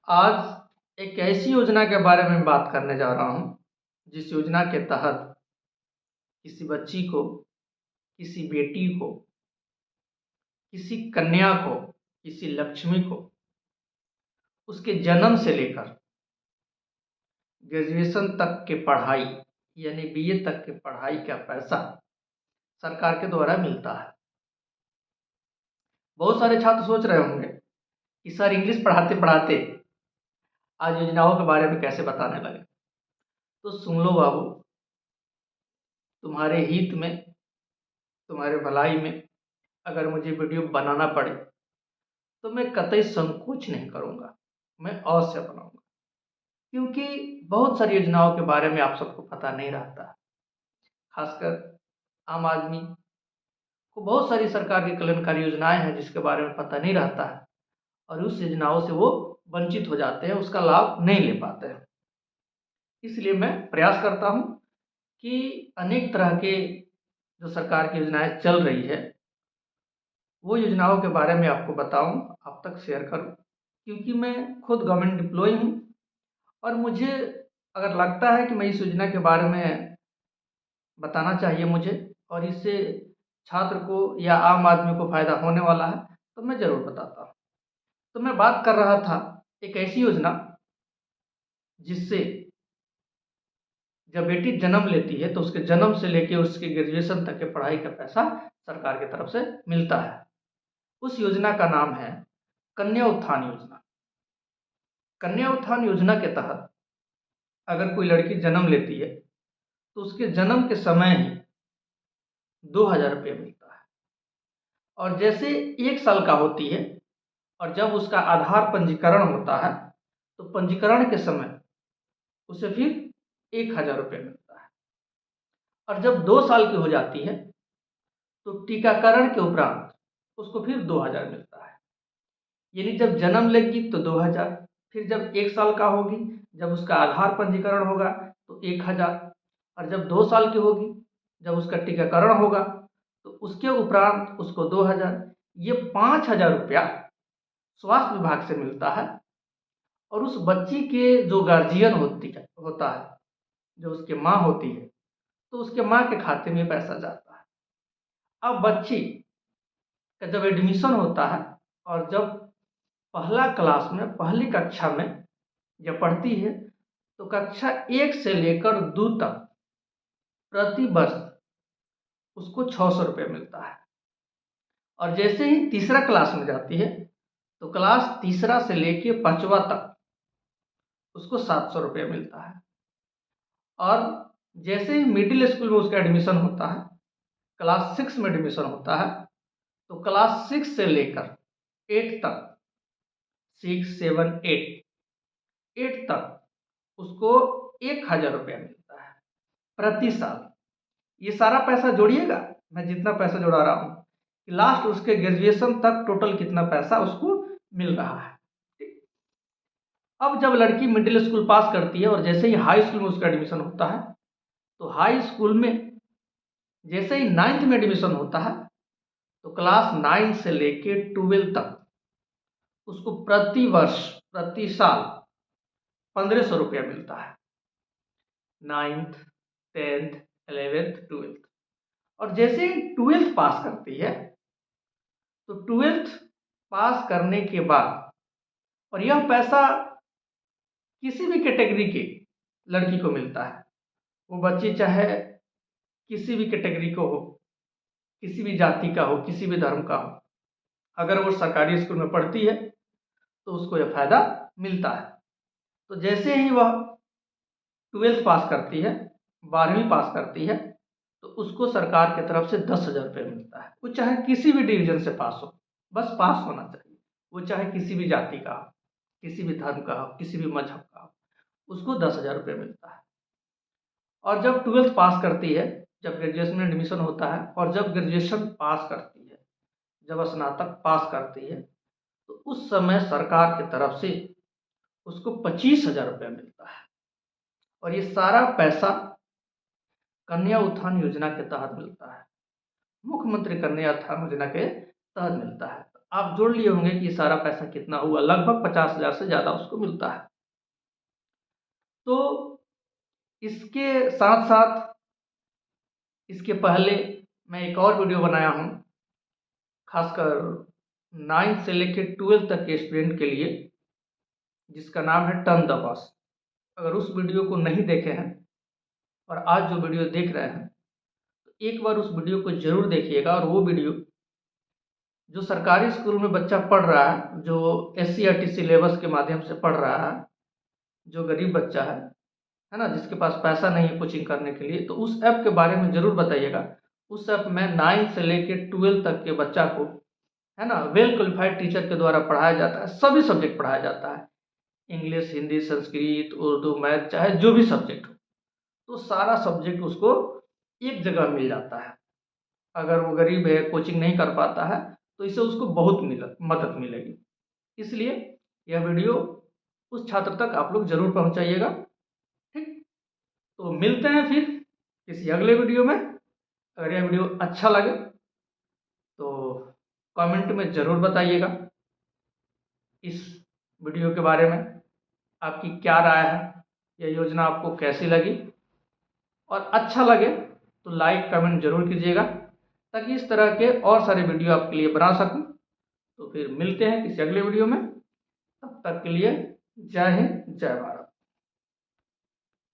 आज एक ऐसी योजना के बारे में बात करने जा रहा हूँ, जिस योजना के तहत किसी बच्ची को, किसी बेटी को, किसी कन्या को, किसी लक्ष्मी को उसके जन्म से लेकर ग्रेजुएशन तक की पढ़ाई यानी बीए तक की पढ़ाई का पैसा सरकार के द्वारा मिलता है। बहुत सारे छात्र सोच रहे होंगे कि सर इंग्लिश पढ़ाते पढ़ाते आज योजनाओं के बारे में कैसे बताने लगे। तो सुन लो बाबू, तुम्हारे हित में, तुम्हारे भलाई में अगर मुझे वीडियो बनाना पड़े तो मैं कतई संकोच नहीं करूँगा, मैं अवश्य बनाऊँगा। क्योंकि बहुत सारी योजनाओं के बारे में आप सबको पता नहीं रहता, खासकर आम आदमी को बहुत सारी सरकार की कल्याणकारी योजनाएं हैं जिसके बारे में पता नहीं रहता है और उस योजनाओं से वो वंचित हो जाते हैं, उसका लाभ नहीं ले पाते हैं। इसलिए मैं प्रयास करता हूँ कि अनेक तरह के जो सरकार की योजनाएं चल रही है वो योजनाओं के बारे में आपको बताऊं, आप तक शेयर करूं। क्योंकि मैं खुद गवर्नमेंट एम्प्लॉय हूं और मुझे अगर लगता है कि मैं इस योजना के बारे में बताना चाहिए मुझे और इससे छात्र को या आम आदमी को फ़ायदा होने वाला है तो मैं ज़रूर बताता हूँ। तो मैं बात कर रहा था एक ऐसी योजना जिससे जब बेटी जन्म लेती है तो उसके जन्म से लेकर उसके ग्रेजुएशन तक के पढ़ाई का पैसा सरकार की तरफ से मिलता है। उस योजना का नाम है कन्या उत्थान योजना। कन्या उत्थान योजना के तहत अगर कोई लड़की जन्म लेती है तो उसके जन्म के समय ही 2,000 रुपये मिलता है और जैसे 1 साल का होती है और जब उसका आधार पंजीकरण होता है तो पंजीकरण के समय उसे फिर 1,000 रुपये मिलता है और जब 2 साल की हो जाती है तो टीकाकरण के उपरांत उसको फिर 2,000 मिलता है। यानी जब जन्म लेगी तो 2,000, फिर जब 1 साल का होगी, जब उसका आधार पंजीकरण होगा तो 1,000 और जब 2 साल की होगी, जब उसका टीकाकरण होगा तो उसके उपरांत उसको 2,000। ये 5,000 रुपया स्वास्थ्य विभाग से मिलता है और उस बच्ची के जो गार्जियन होता है, जो उसकी माँ होती है, तो उसके माँ के खाते में पैसा जाता है। अब बच्ची का जब एडमिशन होता है और जब पहला क्लास में, पहली कक्षा में जब पढ़ती है तो कक्षा 1 से लेकर 2 तक प्रति वर्ष उसको 600 रुपये मिलता है और जैसे ही तीसरा क्लास में जाती है तो क्लास तीसरा से लेके 5वां तक उसको 700 रुपये मिलता है और जैसे ही मिडिल स्कूल में उसका एडमिशन होता है, क्लास 6 में एडमिशन होता है, तो क्लास 6 से लेकर 8 तक, 6, 7, 8 तक उसको 1,000 रुपया मिलता है प्रति साल। ये सारा पैसा जोड़िएगा, मैं जितना पैसा जोड़ा रहा हूँ, लास्ट उसके ग्रेजुएशन तक टोटल कितना पैसा उसको मिल रहा है। अब जब लड़की मिडिल स्कूल पास करती है और जैसे ही हाई स्कूल में उसका एडमिशन होता है तो हाई स्कूल में जैसे ही 9th में एडमिशन होता है तो क्लास 9 से लेके 12 तक उसको प्रति वर्ष, प्रति साल 1,500 रुपया मिलता है। 9th, 10th, 11th, 12th और जैसे ही 12th पास करती है तो 12th पास करने के बाद, और यह पैसा किसी भी कैटेगरी की लड़की को मिलता है, वो बच्ची चाहे किसी भी कैटेगरी को हो, किसी भी जाति का हो, किसी भी धर्म का हो, अगर वो सरकारी स्कूल में पढ़ती है तो उसको यह फायदा मिलता है। तो जैसे ही वह 12th पास करती है, 12वीं पास करती है, तो उसको सरकार की तरफ से 10,000 रुपये मिलता है। वो चाहे किसी भी डिवीजन से पास हो, बस पास होना चाहिए। वो चाहे किसी भी जाति का हो, किसी भी धर्म का हो, किसी भी मजहब का हो, उसको 10,000 रुपये मिलता है। और जब 12th पास करती है, जब ग्रेजुएशन में एडमिशन होता है और जब ग्रेजुएशन पास करती है, जब स्नातक पास करती है, तो उस समय सरकार की तरफ से उसको 25,000 रुपया मिलता है और ये सारा पैसा कन्या उत्थान योजना के तहत मिलता है। मुख्यमंत्री कन्या उत्थान योजना के तहत मिलता है। आप जोड़ लिए होंगे कि ये सारा पैसा कितना हुआ, लगभग 50,000 से ज़्यादा उसको मिलता है। तो इसके साथ साथ इसके पहले मैं एक और वीडियो बनाया हूँ, खासकर 9th से लेकर 12th तक के स्टूडेंट के लिए, जिसका नाम है टर्न द बस। अगर उस वीडियो को नहीं देखे हैं और आज जो वीडियो देख रहे हैं, तो एक बार उस वीडियो को ज़रूर देखिएगा। और वो वीडियो जो सरकारी स्कूल में बच्चा पढ़ रहा है, जो SC/RT सिलेबस के माध्यम से पढ़ रहा है, जो गरीब बच्चा है ना, जिसके पास पैसा नहीं है कोचिंग करने के लिए, तो उस ऐप के बारे में ज़रूर बताइएगा। उस ऐप में 9 से लेकर 12 तक के बच्चा को, है ना, वेल क्वालिफाइड टीचर के द्वारा पढ़ाया जाता है। सभी सब्जेक्ट पढ़ाया जाता है, इंग्लिश, हिंदी, संस्कृत, उर्दू, मैथ, चाहे जो भी सब्जेक्ट हो, तो सारा सब्जेक्ट उसको एक जगह मिल जाता है। अगर वो गरीब है, कोचिंग नहीं कर पाता है, तो इससे उसको बहुत मदद मिलेगी। इसलिए यह वीडियो उस छात्र तक आप लोग ज़रूर पहुंचाइएगा। ठीक, तो मिलते हैं फिर किसी अगले वीडियो में। अगर यह वीडियो अच्छा लगे तो कमेंट में ज़रूर बताइएगा इस वीडियो के बारे में, आपकी क्या राय है, यह योजना आपको कैसी लगी। और अच्छा लगे तो लाइक कमेंट ज़रूर कीजिएगा, ताकि इस तरह के और सारे वीडियो आपके लिए बना सकूं। तो फिर मिलते हैं किसी अगले वीडियो में, तब तक के लिए जय हिंद, जय भारत।